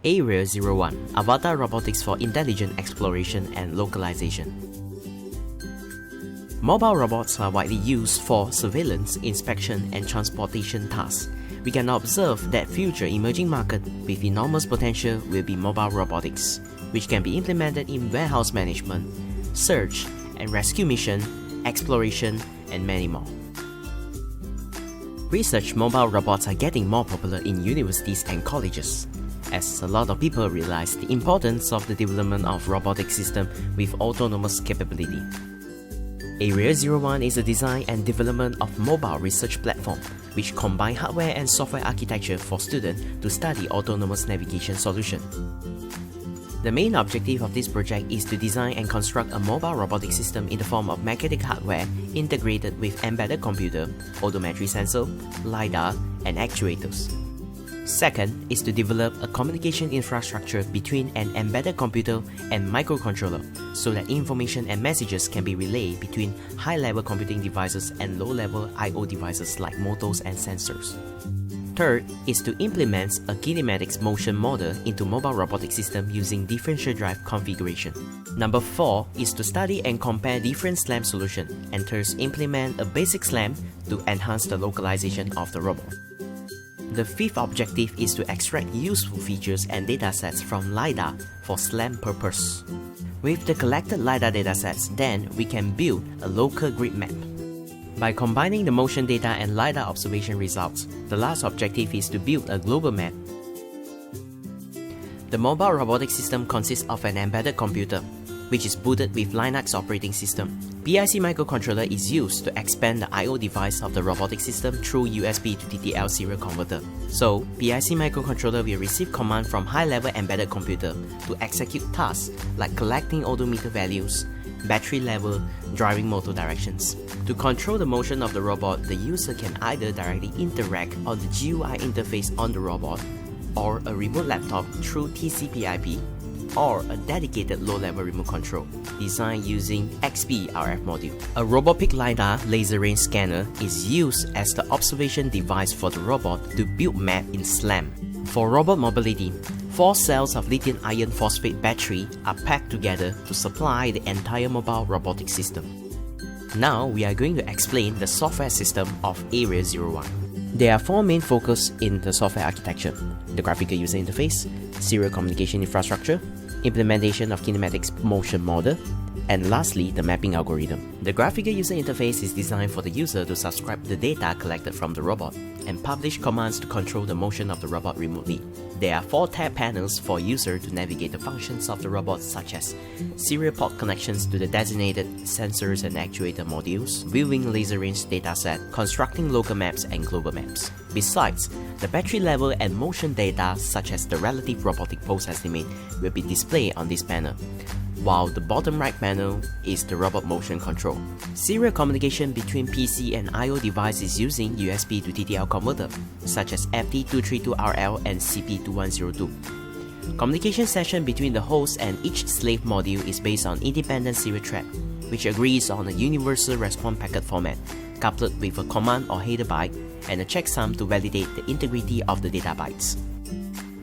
ARIEL-01 Avatar Robotics for Intelligent Exploration and Localization. Mobile robots are widely used for surveillance, inspection, and transportation tasks. We can observe that future emerging market with enormous potential will be mobile robotics, which can be implemented in warehouse management, search and rescue mission, exploration, and many more. Research mobile robots are getting more popular in universities and colleges, as a lot of people realize the importance of the development of robotic system with autonomous capability. ARIEL-01 is a design and development of mobile research platform which combine hardware and software architecture for students to study autonomous navigation solution. The main objective of this project is to design and construct a mobile robotic system in the form of magnetic hardware integrated with embedded computer, odometry sensor, LiDAR, and actuators. Second is to develop a communication infrastructure between an embedded computer and microcontroller so that information and messages can be relayed between high-level computing devices and low-level I/O devices like motors and sensors. Third is to implement a kinematics motion model into mobile robotic system using differential drive configuration. Number 4 is to study and compare different SLAM solutions and thus implement a basic SLAM to enhance the localization of the robot. The fifth objective is to extract useful features and datasets from LiDAR for SLAM purpose. With the collected LiDAR datasets, then we can build a local grid map. By combining the motion data and LiDAR observation results, the last objective is to build a global map. The mobile robotic system consists of an embedded computer, which is booted with Linux operating system. PIC microcontroller is used to expand the I/O device of the robotic system through USB to TTL serial converter. So, PIC microcontroller will receive command from high-level embedded computer to execute tasks like collecting odometer values, battery level, driving motor directions. To control the motion of the robot, the user can either directly interact on the GUI interface on the robot, or a remote laptop through TCP/IP, or a dedicated low-level remote control, designed using XP RF module. A robotic LiDAR laser range scanner is used as the observation device for the robot to build map in SLAM. For robot mobility, 4 cells of lithium iron phosphate battery are packed together to supply the entire mobile robotic system. Now we are going to explain the software system of ARIEL-01. There are 4 main focus in the software architecture: the graphical user interface, serial communication infrastructure, implementation of kinematics motion model, and lastly, the mapping algorithm. The graphical user interface is designed for the user to subscribe the data collected from the robot and publish commands to control the motion of the robot remotely. There are 4 tab panels for user to navigate the functions of the robot, such as serial port connections to the designated sensors and actuator modules, viewing laser range dataset, constructing local maps and global maps. Besides, the battery level and motion data, such as the relative robotic pose estimate, will be displayed on this panel, while the bottom right panel is the robot motion control. Serial communication between PC and I/O device is using USB to TTL converter, such as FT232RL and CP2102. Communication session between the host and each slave module is based on independent serial thread, which agrees on a universal response packet format, coupled with a command or header byte and a checksum to validate the integrity of the data bytes.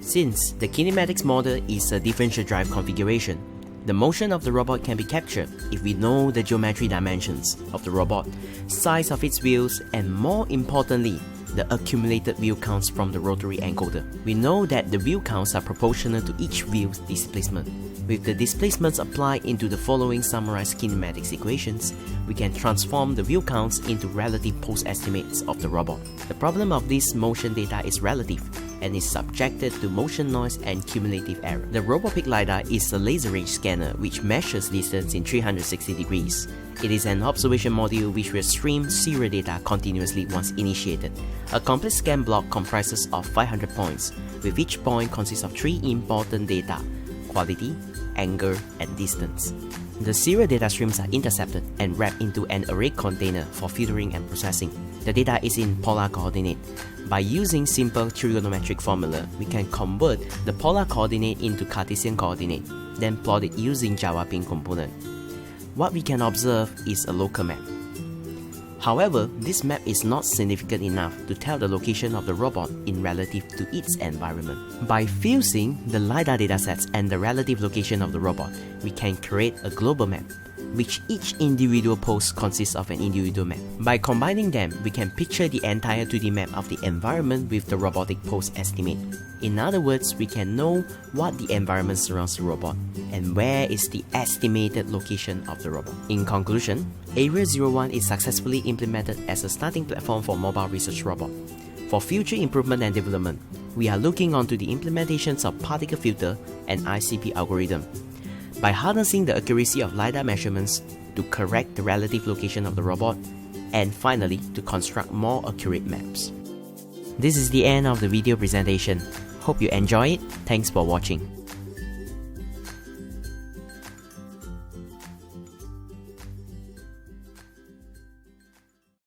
Since the kinematics model is a differential drive configuration, the motion of the robot can be captured if we know the geometry dimensions of the robot, size of its wheels, and more importantly, the accumulated wheel counts from the rotary encoder. We know that the wheel counts are proportional to each wheel's displacement. With the displacements applied into the following summarized kinematics equations, we can transform the wheel counts into relative pose estimates of the robot. The problem of this motion data is relative and is subjected to motion noise and cumulative error. The robotic LiDAR is a laser range scanner which measures distance in 360 degrees. It is an observation module which will stream serial data continuously once initiated. A complete scan block comprises of 500 points, with each point consists of 3 important data: quality, angle, and distance. The serial data streams are intercepted and wrapped into an array container for filtering and processing. The data is in polar coordinate. By using simple trigonometric formula, we can convert the polar coordinate into Cartesian coordinate, then plot it using Java pin component. What we can observe is a local map. However, this map is not significant enough to tell the location of the robot in relative to its environment. By fusing the LiDAR datasets and the relative location of the robot, we can create a global map, which each individual post consists of an individual map. By combining them, we can picture the entire 2D map of the environment with the robotic post estimate. In other words, we can know what the environment surrounds the robot and where is the estimated location of the robot. In conclusion, ARIEL-01 is successfully implemented as a starting platform for mobile research robot. For future improvement and development, we are looking onto the implementations of particle filter and ICP algorithm. By harnessing the accuracy of LiDAR measurements to correct the relative location of the robot, and finally to construct more accurate maps. This is the end of the video presentation. Hope you enjoy it. Thanks for watching.